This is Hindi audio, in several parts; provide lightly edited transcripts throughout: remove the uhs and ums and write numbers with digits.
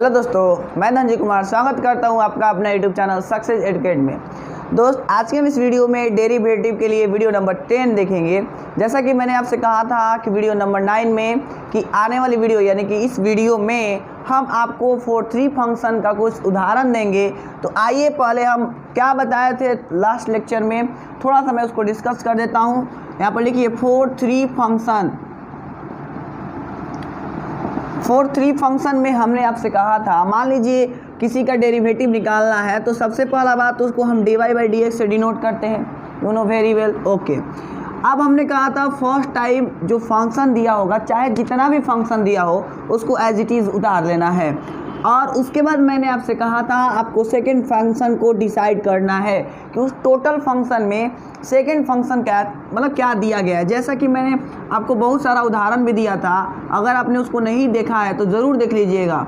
हेलो दोस्तों, मैं धनजी कुमार स्वागत करता हूं आपका अपना यूट्यूब चैनल सक्सेस एजुकेट में। दोस्त, आज के हम इस वीडियो में डेरिवेटिव के लिए वीडियो नंबर 10 देखेंगे। जैसा कि मैंने आपसे कहा था कि वीडियो नंबर 9 में कि आने वाली वीडियो यानी कि इस वीडियो में हम आपको 4-3 फंक्शन का कुछ उदाहरण देंगे। तो आइए पहले हम क्या बताए थे लास्ट लेक्चर में, थोड़ा सा मैं उसको डिस्कस कर देता हूँ। यहाँ पर लिखिए 4-3 फंक्शन। 4-3 फंक्शन में हमने आपसे कहा था, मान लीजिए किसी का डेरिवेटिव निकालना है तो सबसे पहला बात तो उसको हम dy बाई डी एक्स से डिनोट करते हैं, you know very well. Okay, अब हमने कहा था फर्स्ट टाइम जो फंक्शन दिया होगा, चाहे जितना भी फंक्शन दिया हो, उसको एज इट इज़ उतार लेना है। और उसके बाद मैंने आपसे कहा था आपको सेकंड फंक्शन को डिसाइड करना है कि उस टोटल फंक्शन में सेकंड फंक्शन क्या मतलब क्या दिया गया है। जैसा कि मैंने आपको बहुत सारा उदाहरण भी दिया था, अगर आपने उसको नहीं देखा है तो ज़रूर देख लीजिएगा।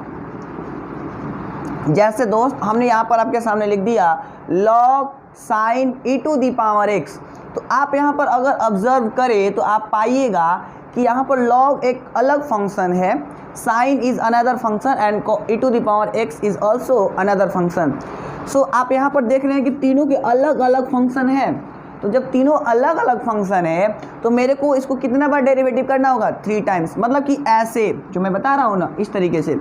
जैसे दोस्त, हमने यहाँ पर आपके सामने लिख दिया log sin e⁻x। तो आप यहाँ पर अगर ऑब्जर्व करें तो आप पाइएगा कि यहाँ पर log एक अलग फंक्शन है, sin is another function and e⁻x is also another function. So आप यहाँ पर देख रहे हैं कि तीनों के अलग अलग फंक्शन हैं। तो जब तीनों अलग अलग फंक्शन है तो मेरे को इसको कितना बार डेरिवेटिव करना होगा? 3 टाइम्स। मतलब कि ऐसे जो मैं बता रहा हूँ ना, इस तरीके से।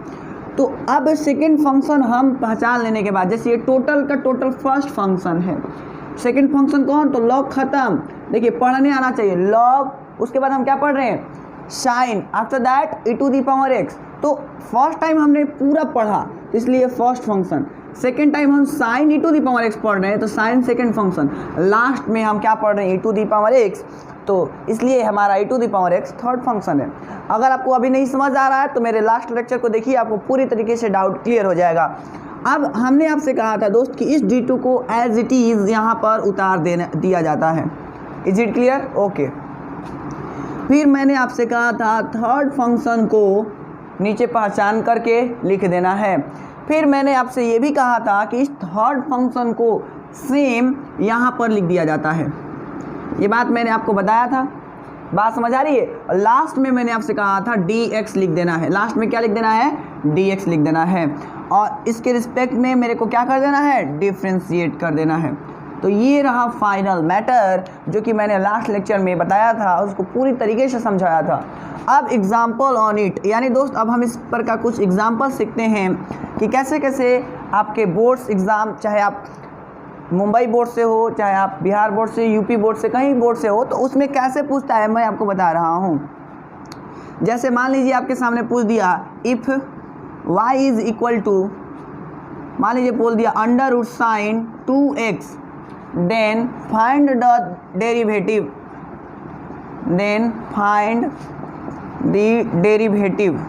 तो अब सेकंड फंक्शन हम पहचान लेने के बाद, जैसे ये टोटल का टोटल फर्स्ट फंक्शन है, सेकंड फंक्शन कौन? तो log खत्म। देखिए पढ़ने आना चाहिए log, उसके बाद हम क्या पढ़ रहे हैं? Sine, after that e⁻x। तो फर्स्ट टाइम हमने पूरा पढ़ा तो इसलिए फर्स्ट फंक्शन, सेकेंड टाइम हम साइन e⁻x पढ़ रहे हैं तो साइन सेकेंड फंक्शन, लास्ट में हम क्या पढ़ रहे हैं? e⁻x, तो इसलिए हमारा e⁻x थर्ड फंक्शन है। अगर आपको अभी नहीं समझ आ रहा है तो मेरे लास्ट लेक्चर को देखिए, आपको पूरी तरीके से डाउट क्लियर हो जाएगा। अब हमने आपसे कहा था दोस्त कि इस d2 को एज इट इज़ यहाँ पर उतार दिया जाता है। Is it clear? ओके। फिर मैंने आपसे कहा था थर्ड फंक्शन को नीचे पहचान करके लिख देना है। फिर मैंने आपसे ये भी कहा था कि इस थर्ड फंक्शन को सेम यहाँ पर लिख दिया जाता है। ये बात मैंने आपको बताया था, बात समझ आ रही है? लास्ट में मैंने आपसे कहा था dx लिख देना है। लास्ट में क्या लिख देना है? dx लिख देना है। और इसके रिस्पेक्ट में मेरे को क्या कर देना है? डिफ्रेंशिएट कर देना है। तो ये रहा फाइनल मैटर जो कि मैंने लास्ट लेक्चर में बताया था, उसको पूरी तरीके से समझाया था। अब एग्जाम्पल ऑन इट, यानी दोस्त अब हम इस पर का कुछ एग्जाम्पल सीखते हैं कि कैसे कैसे आपके बोर्ड्स एग्ज़ाम, चाहे आप मुंबई बोर्ड से हो, चाहे आप बिहार बोर्ड से, यूपी बोर्ड से, कहीं बोर्ड से हो, तो उसमें कैसे पूछता है मैं आपको बता रहा हूँ। जैसे मान लीजिए आपके सामने पूछ दिया if y is equal to, मान लीजिए बोल दिया √sin 2x, then find the derivative, then find the derivative.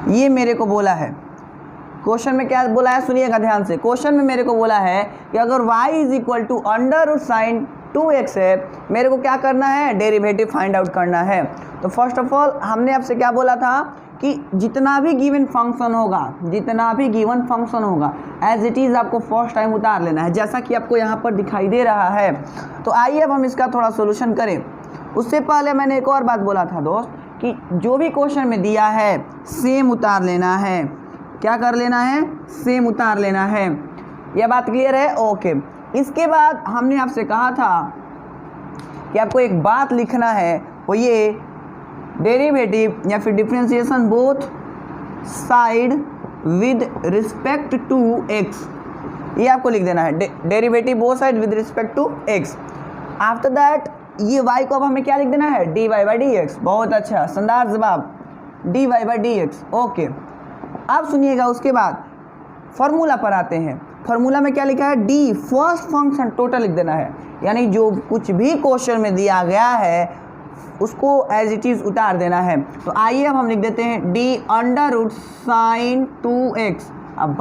ये मेरे को बोला है क्वेश्चन में। क्या बोला है? सुनिएगा ध्यान से। क्वेश्चन में मेरे को बोला है कि अगर y is equal to √sin 2x है, मेरे को क्या करना है? डेरिवेटिव फाइंड आउट करना है। तो फर्स्ट ऑफ ऑल हमने आपसे क्या बोला था कि जितना भी गिवन फंक्शन होगा, जितना भी गिवन फंक्शन होगा एज इट इज़ आपको फर्स्ट टाइम उतार लेना है, जैसा कि आपको यहाँ पर दिखाई दे रहा है। तो आइए अब हम इसका थोड़ा सोल्यूशन करें। उससे पहले मैंने एक और बात बोला था दोस्त कि जो भी क्वेश्चन में दिया है सेम उतार लेना है। क्या कर लेना है? सेम उतार लेना है। यह बात क्लियर है? ओके। इसके बाद हमने आपसे कहा था कि आपको एक बात लिखना है, वो ये डेरिवेटिव या फिर differentiation both side with respect to x, ये आपको लिख देना है। Derivative both side with respect to x। After that ये y को अब हमें क्या लिख देना है? dy by D x. बहुत अच्छा, शानदार जवाब, dy by D x. Okay, अब सुनिएगा, उसके बाद फॉर्मूला पर आते हैं। फॉर्मूला में क्या लिखा है? d फर्स्ट फंक्शन टोटल लिख देना है, यानी जो कुछ भी क्वेश्चन में दिया गया है उसको एज इट इज़ उतार देना है। तो आइए अब हम लिख देते हैं d√sin 2x। अब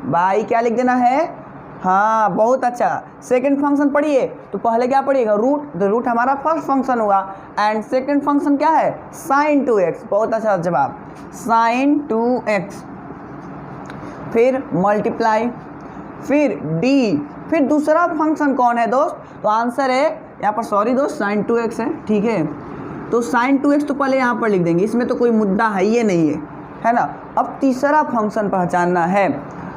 बाई क्या लिख देना है? हाँ, बहुत अच्छा। सेकंड फंक्शन पढ़िए तो पहले क्या पढ़िएगा? रूट। तो रूट हमारा फर्स्ट फंक्शन हुआ एंड सेकंड फंक्शन क्या है? sin 2x। बहुत अच्छा जवाब, sin 2x। फिर मल्टीप्लाई, फिर d, फिर दूसरा फंक्शन कौन है दोस्त? तो आंसर है यहाँ पर, सॉरी दोस्त, sin 2x है, ठीक है। तो sin 2x तो पहले यहाँ पर लिख देंगे, इसमें तो कोई मुद्दा है ये नहीं है, है ना। अब तीसरा फंक्शन पहचानना है,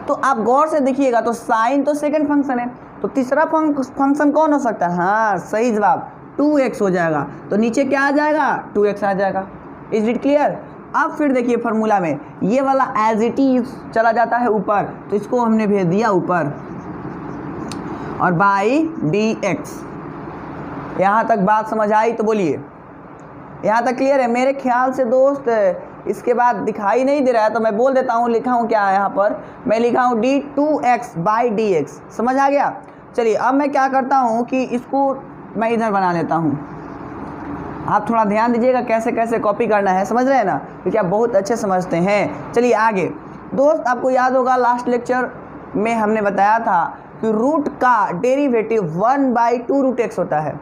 तो आप गौर से देखिएगा तो साइन तो सेकंड फंक्शन है, तो तीसरा फंक्शन कौन हो सकता है? हाँ सही जवाब 2x हो जाएगा। तो नीचे क्या आ जाएगा? 2x आ जाएगा। Is it clear? अब फिर देखिए फार्मूला में ये वाला एज इट इज चला जाता है ऊपर, तो इसको हमने भेज दिया ऊपर, और बाई dx। यहाँ तक बात समझ आई तो बोलिए, यहाँ तक क्लियर है? मेरे ख्याल से दोस्त इसके बाद दिखाई नहीं दे रहा है तो मैं बोल देता हूँ, लिखा हूँ क्या है यहाँ पर, मैं लिखा हूँ d2x बाई dx। समझ आ गया? चलिए अब मैं क्या करता हूँ कि इसको मैं इधर बना लेता हूँ, आप थोड़ा ध्यान दीजिएगा कैसे कैसे कॉपी करना है, समझ रहे हैं ना, क्योंकि आप बहुत अच्छे समझते हैं। चलिए आगे दोस्त, आपको याद होगा लास्ट लेक्चर में हमने बताया था कि रूट का डेरिवेटिव 1/2√x होता है,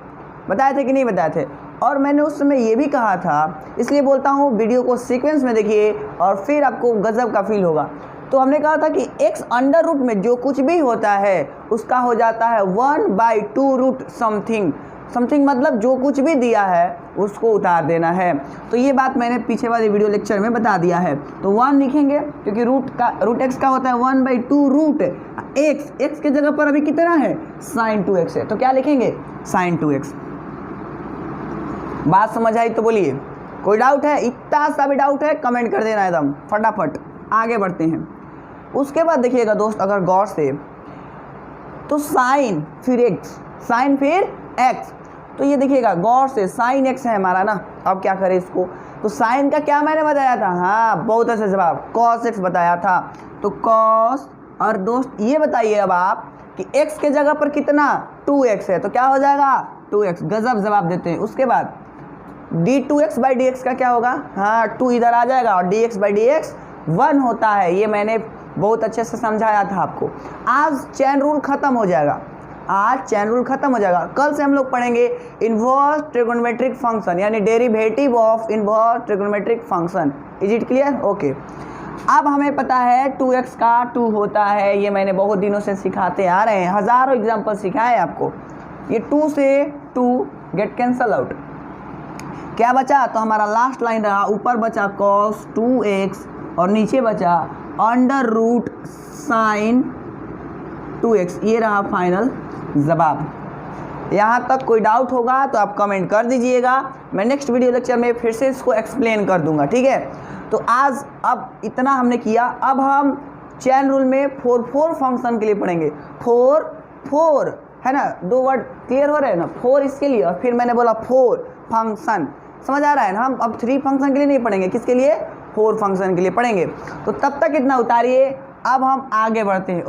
बताए थे कि नहीं बताए थे? और मैंने उस समय ये भी कहा था, इसलिए बोलता हूँ वीडियो को सीक्वेंस में देखिए और फिर आपको गजब का फील होगा। तो हमने कहा था कि x अंडर रूट में जो कुछ भी होता है उसका हो जाता है 1/2 समथिंग। समथिंग मतलब जो कुछ भी दिया है उसको उतार देना है। तो ये बात मैंने पीछे वाले वीडियो लेक्चर में बता दिया है। तो 1 लिखेंगे क्योंकि रूट x का होता है 1/2 x के जगह पर अभी कितना है? sin 2x है, तो क्या लिखेंगे? sin 2x। बात समझ आई तो बोलिए, कोई डाउट है? इतना सा भी डाउट है कमेंट कर देना एकदम फटाफट। आगे बढ़ते हैं। उसके बाद देखिएगा दोस्त अगर गौर से, तो साइन फिर x, साइन फिर x, तो ये देखिएगा गौर से साइन x है हमारा ना। अब क्या करें इसको? तो साइन का क्या मैंने बताया था? हाँ बहुत अच्छा जवाब, cos x बताया था। तो cos, और दोस्त ये बताइए अब आप कि x के जगह पर कितना? 2x है, तो क्या हो जाएगा? 2x। गजब जवाब देते हैं। उसके बाद d2x बाई dx का क्या होगा? हाँ 2 इधर आ जाएगा, और dx बाई dx 1 होता है। ये मैंने बहुत अच्छे से समझाया था आपको। आज चैन रूल खत्म हो जाएगा, आज चैन रूल खत्म हो जाएगा। कल से हम लोग पढ़ेंगे इन्वर्स ट्रिगोनोमेट्रिक फंक्शन, यानी derivative of inverse trigonometric function. Is it clear? Okay. अब हमें पता है 2x का 2 होता है, ये मैंने बहुत दिनों से सिखाते आ रहे हैं, हज़ारों एग्जाम्पल सिखाए आपको। ये 2 से 2 गेट कैंसल आउट, क्या बचा? तो हमारा लास्ट लाइन रहा, ऊपर बचा cos 2x और नीचे बचा अंडर रूट साइन 2x। ये रहा फाइनल जवाब। यहाँ तक कोई डाउट होगा तो आप कमेंट कर दीजिएगा, मैं नेक्स्ट वीडियो लेक्चर में फिर से इसको एक्सप्लेन कर दूंगा, ठीक है? तो आज अब इतना हमने किया। अब हम चैन रूल में 4 फंक्शन के लिए पढ़ेंगे। 4 है ना, 2 वर्ड क्लियर हो रहे हैं ना? 4 इसके लिए, और फिर मैंने बोला 4 फंक्शन, समझ आ रहा है ना? हम अब 3 फंक्शन के लिए नहीं पढ़ेंगे, किसके लिए? 4 फंक्शन के लिए पढ़ेंगे। तो तब तक इतना उतारिए, अब हम आगे बढ़ते हैं।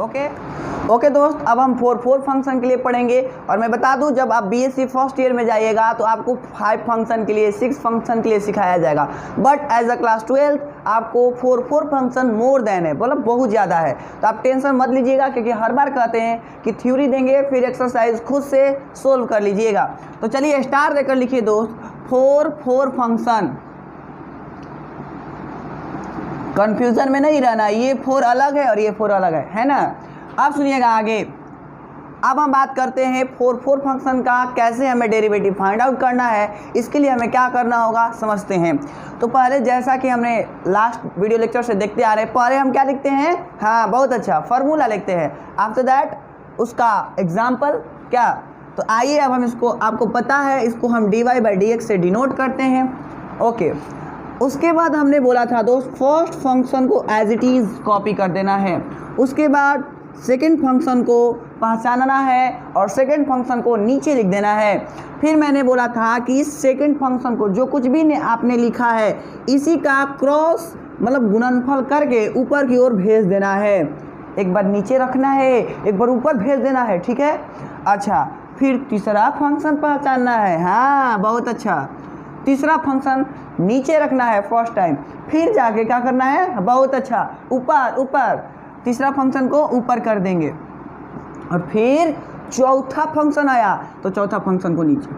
ओके दोस्त, अब हम 4 फंक्शन के लिए पढ़ेंगे। और मैं बता दूं, जब आप बीएससी फर्स्ट ईयर में जाइएगा तो आपको 5 फंक्शन के लिए, 6 फंक्शन के लिए सिखाया जाएगा, बट एज अ क्लास 12 आपको 4 फंक्शन मोर देन है, मतलब बहुत ज़्यादा है। तो आप टेंशन मत लीजिएगा, क्योंकि हर बार कहते हैं कि थ्योरी देंगे फिर एक्सरसाइज खुद से सोल्व कर लीजिएगा। तो चलिए स्टार देकर लिखिए दोस्त, 4 फंक्शन। कंफ्यूजन में नहीं रहना, ये 4 अलग है और ये 4 अलग है ना? अब सुनिएगा आगे। अब हम बात करते हैं 4 फंक्शन का, कैसे हमें डेरिवेटिव फाइंड आउट करना है। इसके लिए हमें क्या करना होगा समझते हैं। तो पहले जैसा कि हमने लास्ट वीडियो लेक्चर से देखते आ रहे हैं, पहले हम क्या लिखते हैं? हाँ बहुत अच्छा, फार्मूला लिखते हैं। आफ्टर दैट उसका एग्जाम्पल क्या? तो आइए अब हम इसको, आपको पता है इसको हम dy बाई dx से डिनोट करते हैं। ओके, उसके बाद हमने बोला था दोस्त फर्स्ट फंक्शन को एज इट इज़ कॉपी कर देना है। उसके बाद सेकंड फंक्शन को पहचानना है और सेकंड फंक्शन को नीचे लिख देना है। फिर मैंने बोला था कि इस सेकंड फंक्शन को जो कुछ भी आपने लिखा है इसी का क्रॉस मतलब गुणनफल करके ऊपर की ओर भेज देना है। एक बार नीचे रखना है, एक बार ऊपर भेज देना है, ठीक है? अच्छा, फिर तीसरा फंक्शन पहचानना है। हाँ बहुत अच्छा, तीसरा फंक्शन नीचे रखना है फर्स्ट टाइम, फिर जाके क्या करना है? बहुत अच्छा, ऊपर तीसरा फंक्शन को ऊपर कर देंगे। और फिर चौथा फंक्शन आया तो चौथा फंक्शन को नीचे।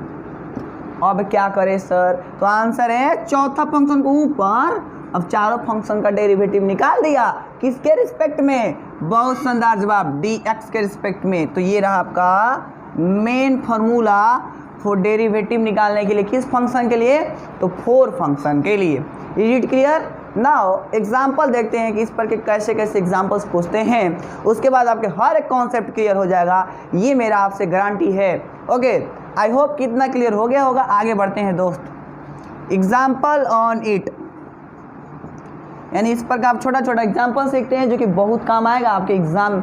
अब क्या करें सर? तो आंसर है चौथा फंक्शन को ऊपर। अब चारों फंक्शन का डेरिवेटिव निकाल दिया, किसके रिस्पेक्ट में? बहुत शानदार जवाब, dx के रिस्पेक्ट में। तो ये रहा आपका मेन फार्मूला फॉर डेरिवेटिव निकालने के लिए। किस फंक्शन के लिए? तो 4 फंक्शन के लिए। Is it clear? Now example देखते हैं कि इस पर के कैसे कैसे एग्जाम्पल्स पूछते हैं, उसके बाद आपके हर एक कॉन्सेप्ट क्लियर हो जाएगा, ये मेरा आपसे गारंटी है। ओके, आई होप कितना क्लियर हो गया होगा। आगे बढ़ते हैं दोस्त। एग्जाम्पल ऑन इट, यानी इस पर का आप छोटा छोटा एग्जाम्पल सीखते हैं जो कि बहुत काम आएगा आपके एग्ज़ाम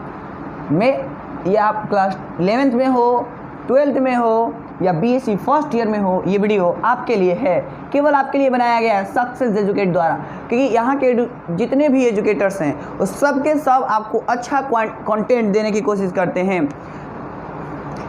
में, या आप क्लास 11th में हो, 12th में हो, या BSc फर्स्ट ईयर में हो, ये वीडियो आपके लिए है, केवल आपके लिए बनाया गया है सक्सेस एजुकेट द्वारा, क्योंकि यहाँ के जितने भी एजुकेटर्स हैं वो सब के सब आपको अच्छा कंटेंट देने की कोशिश करते हैं।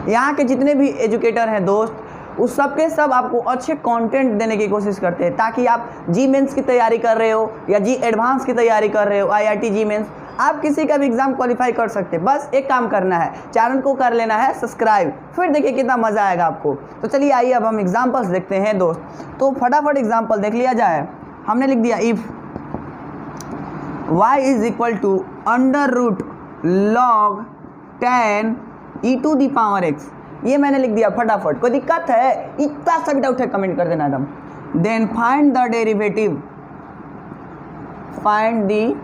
यहाँ के जितने भी एजुकेटर हैं दोस्त, उस सब के सब आपको अच्छे कंटेंट देने की कोशिश करते हैं, ताकि आप जी मेंस की तैयारी कर रहे हो या जी एडवांस की तैयारी कर रहे हो, IIT जी मेंस, आप किसी का भी एग्ज़ाम क्वालिफाई कर सकते हैं। बस एक काम करना है, चैनल को कर लेना है सब्सक्राइब, फिर देखिए कितना मज़ा आएगा आपको। तो चलिए आइए अब हम एग्जाम्पल्स देखते हैं दोस्त। तो फटाफट एग्जाम्पल देख लिया जाए। हमने लिख दिया if y is equal to under root log 10 e to the power x, ये मैंने लिख दिया फटाफट। कोई दिक्कत है? इतना सा भी डाउट है कमेंट कर देना एकदम। Then find the derivative, find the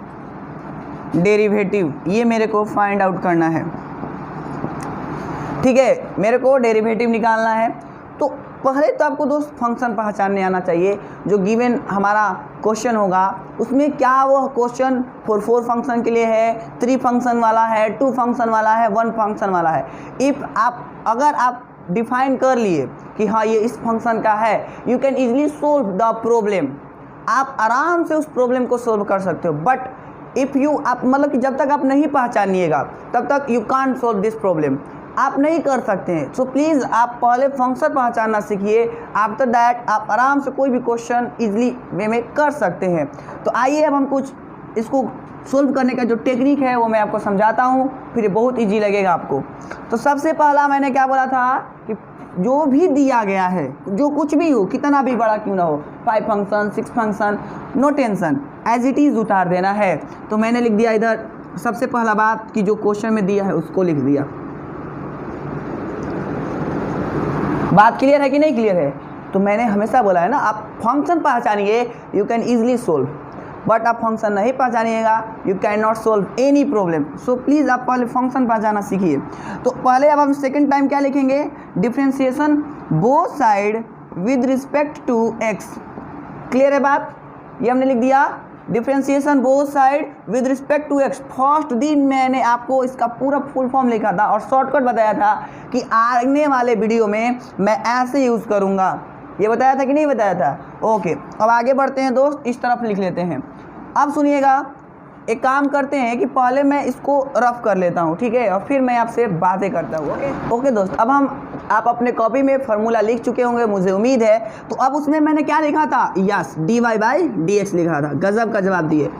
derivative, ये मेरे को फाइंड आउट करना है। ठीक है, मेरे को डेरिवेटिव निकालना है। तो पहले तो आपको दोस्त फंक्शन पहचानने आना चाहिए। जो गिवन हमारा क्वेश्चन होगा उसमें क्या वो क्वेश्चन 4 फंक्शन के लिए है, 3 फंक्शन वाला है, 2 फंक्शन वाला है, 1 फंक्शन वाला है। इफ़ अगर आप डिफाइन कर लिए कि हाँ ये इस फंक्शन का है, you can easily solve the problem, आप आराम से उस प्रॉब्लम को सोल्व कर सकते हो। बट इफ़ यू आप मतलब कि जब तक आप नहीं पहचानिएगा तब तक you can't solve this problem, आप नहीं कर सकते हैं। सो प्लीज़ आप पहले फंक्शन पहचानना सीखिए, आफ्टर दैट आप आराम से कोई भी क्वेश्चन इजीली वे में कर सकते हैं। तो आइए अब हम कुछ इसको सोल्व करने का जो टेक्निक है वो मैं आपको समझाता हूँ, फिर ये बहुत ईजी लगेगा आपको। तो सबसे पहला मैंने क्या बोला था कि जो भी दिया गया है, जो कुछ भी हो, कितना भी बड़ा क्यों ना हो, 5 function 6 function, no tension, as it is उतार देना है। तो मैंने लिख दिया इधर सबसे पहला बात कि जो क्वेश्चन में दिया है उसको लिख दिया। बात क्लियर है कि नहीं क्लियर है? तो मैंने हमेशा बोला है ना, आप फंक्शन पहचानिए, you can easily solve, but आप फंक्शन नहीं पहचानिएगा you can not solve any problem. So please आप पहले फंक्शन पहचाना सीखिए। तो पहले अब हम सेकेंड टाइम क्या लिखेंगे, differentiation both side with respect to x। Clear है बात? ये हमने लिख दिया differentiation both side with respect to x। First दिन मैंने आपको इसका पूरा फुल फॉर्म लिखा था और शॉर्टकट बताया था कि आने वाले वीडियो में मैं ऐसे यूज़ करूँगा, ये बताया था कि नहीं बताया था? ओके, अब आगे बढ़ते हैं दोस्त, इस तरफ लिख लेते हैं। अब सुनिएगा, एक काम करते हैं कि पहले मैं इसको रफ कर लेता हूँ, ठीक है, और फिर मैं आपसे बातें करता हूँ। ओके दोस्त, अब आप अपने कॉपी में फार्मूला लिख चुके होंगे मुझे उम्मीद है। तो अब उसमें मैंने क्या लिखा था, यस dy/dx लिखा था, गजब का जवाब दिए।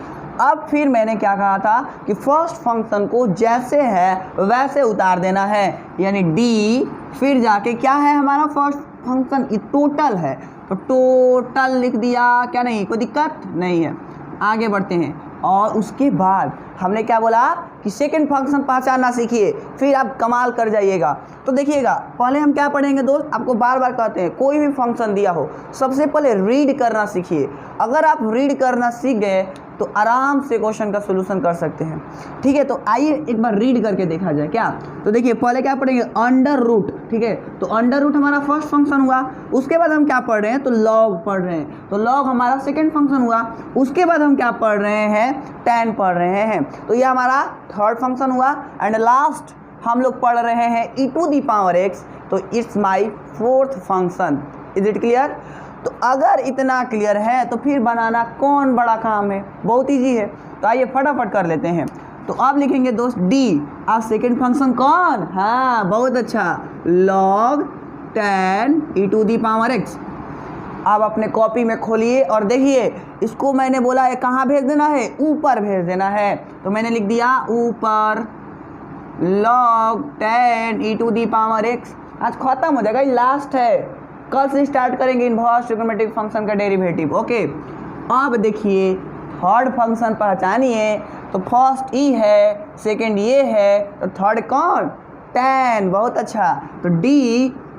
अब फिर मैंने क्या कहा था कि फर्स्ट फंक्शन को जैसे है वैसे उतार देना है, यानी d फिर जाके क्या है हमारा फर्स्ट फंक्शन, ये टोटल है तो टोटल लिख दिया, क्या नहीं, कोई दिक्कत नहीं है। आगे बढ़ते हैं और उसके बाद हमने क्या बोला कि सेकंड फंक्शन पहचानना सीखिए, फिर आप कमाल कर जाइएगा। तो देखिएगा, पहले हम क्या पढ़ेंगे दोस्त, आपको बार बार कहते हैं कोई भी फंक्शन दिया हो सबसे पहले रीड करना सीखिए। अगर आप रीड करना सीख गए तो आराम से क्वेश्चन का सोल्यूशन कर सकते हैं। ठीक है, तो आइए एक बार रीड करके देखा जाए क्या। तो देखिए पहले क्या पढ़ेंगे, अंडर रूट, ठीक है, तो अंडर रूट हमारा फर्स्ट फंक्शन हुआ। उसके बाद हम क्या पढ़ रहे हैं, तो लॉग पढ़ रहे हैं, तो लॉग हमारा सेकंड फंक्शन हुआ। उसके बाद हम क्या पढ़ रहे हैं, tan पढ़ रहे हैं, तो ये हमारा थर्ड फंक्शन हुआ। एंड लास्ट हम लोग पढ़ रहे हैं e to the power x, तो it's my fourth function. Is it clear? तो अगर इतना क्लियर है तो फिर बनाना कौन बड़ा काम है, बहुत ईजी है। तो आइए फटाफट कर लेते हैं। तो आप लिखेंगे दोस्त d, आप सेकेंड फंक्शन कौन, हाँ बहुत अच्छा, log 10 e to the power x। आप अपने कॉपी में खोलिए और देखिए, इसको मैंने बोला है कहाँ भेज देना है, ऊपर भेज देना है, तो मैंने लिख दिया ऊपर log 10 e to the power x। आज खत्म हो जाएगा, ये लास्ट है, कल से स्टार्ट करेंगे इनवर्स ट्रिग्नोमेट्रिक फंक्शन का डेरिवेटिव। ओके, अब देखिए थर्ड फंक्शन पहचानिए, तो फर्स्ट ई है, सेकंड ये है, तो थर्ड कौन, tan, बहुत अच्छा, तो d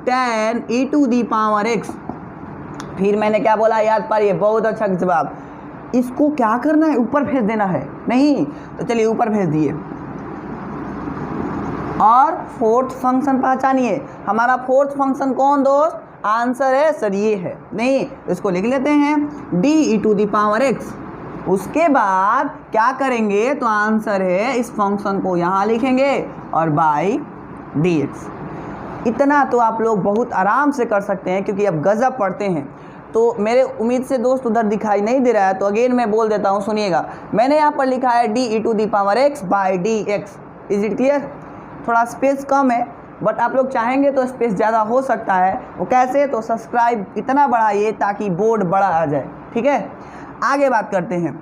tan e to the power x। फिर मैंने क्या बोला याद पाइए, बहुत अच्छा जवाब, इसको क्या करना है, ऊपर भेज देना है, नहीं तो चलिए ऊपर भेज दिए। और फोर्थ फंक्शन पहचानिए, हमारा फोर्थ फंक्शन कौन दोस्त, आंसर है सर ये है, नहीं इसको लिख लेते हैं d(e⁻x)। उसके बाद क्या करेंगे तो आंसर है इस फंक्शन को यहाँ लिखेंगे और बाई dx। इतना तो आप लोग बहुत आराम से कर सकते हैं क्योंकि अब गजब पढ़ते हैं। तो मेरे उम्मीद से दोस्त उधर दिखाई नहीं दे रहा है तो अगेन मैं बोल देता हूँ, सुनिएगा। मैंने यहाँ पर लिखा है d(e⁻x) by dx। Is it clear? थोड़ा स्पेस कम है बट आप लोग चाहेंगे तो स्पेस ज़्यादा हो सकता है। वो कैसे, तो सब्सक्राइब इतना बढ़ाइए ताकि बोर्ड बड़ा आ जाए, ठीक है। आगे बात करते हैं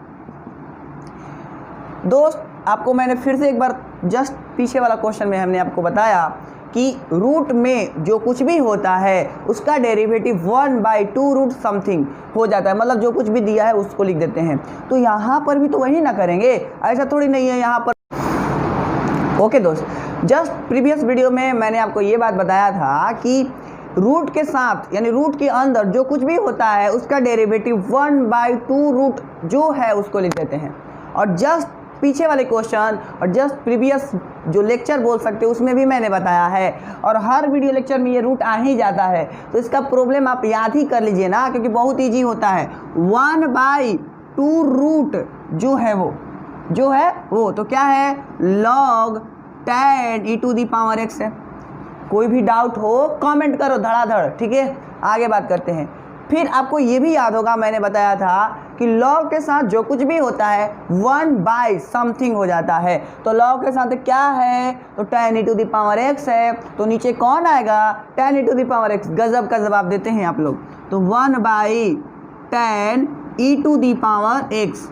दोस्त। आपको मैंने फिर से एक बार जस्ट पीछे वाला क्वेश्चन में हमने आपको बताया कि रूट में जो कुछ भी होता है उसका डेरिवेटिव 1/2 रूट समथिंग हो जाता है, मतलब जो कुछ भी दिया है उसको लिख देते हैं। तो यहाँ पर भी तो वही ना करेंगे, ऐसा थोड़ी नहीं है यहाँ पर। ओके दोस्त, जस्ट प्रीवियस वीडियो में मैंने आपको ये बात बताया था कि रूट के साथ यानी रूट के अंदर जो कुछ भी होता है उसका डेरिवेटिव 1/2 रूट जो है उसको लिख देते हैं। और जस्ट पीछे वाले क्वेश्चन और जस्ट प्रीवियस जो लेक्चर बोल सकते हो उसमें भी मैंने बताया है, और हर वीडियो लेक्चर में ये रूट आ ही जाता है। तो इसका प्रॉब्लम आप याद ही कर लीजिए ना, क्योंकि बहुत ईजी होता है। 1/2 रूट जो है वो तो क्या है, log tan e⁻x है। कोई भी डाउट हो कमेंट करो धड़ाधड़, ठीक है। आगे बात करते हैं। फिर आपको ये भी याद होगा, मैंने बताया था कि log के साथ जो कुछ भी होता है 1/समथिंग हो जाता है। तो log के साथ क्या है, तो tan e⁻x है, तो नीचे कौन आएगा, tan e⁻x। गजब का जवाब देते हैं आप लोग। तो 1/tan e⁻x।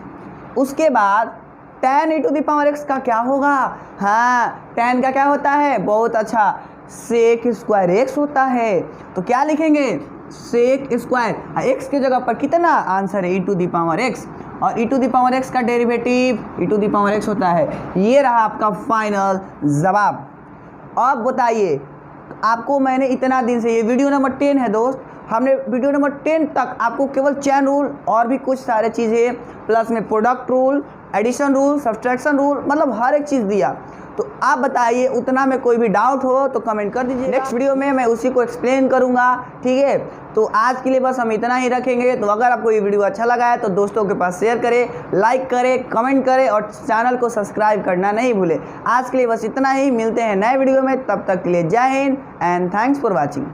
उसके बाद tan e⁻x का क्या होगा, हाँ tan का क्या होता है, बहुत अच्छा, sec² x होता है। तो क्या लिखेंगे, sec², x के जगह पर कितना, आंसर है e⁻x, और e⁻x का डेरिवेटिव e⁻x होता है। ये रहा आपका फाइनल जवाब। अब बताइए, आपको मैंने इतना दिन से, ये वीडियो नंबर 10 है दोस्त, हमने वीडियो नंबर 10 तक आपको केवल चेन रूल और भी कुछ सारे चीज़ें प्लस में product rule, addition rule, subtraction rule, मतलब हर एक चीज़ दिया। तो आप बताइए, उतना में कोई भी डाउट हो तो कमेंट कर दीजिए। नेक्स्ट वीडियो में मैं उसी को एक्सप्लेन करूंगा, ठीक है। तो आज के लिए बस हम इतना ही रखेंगे। तो अगर आपको ये वीडियो अच्छा लगा है तो दोस्तों के पास शेयर करें, लाइक करें, कमेंट करें और चैनल को सब्सक्राइब करना नहीं भूलें। आज के लिए बस इतना ही, मिलते हैं नए वीडियो में, तब तक के लिए जय Hind and thanks for watching.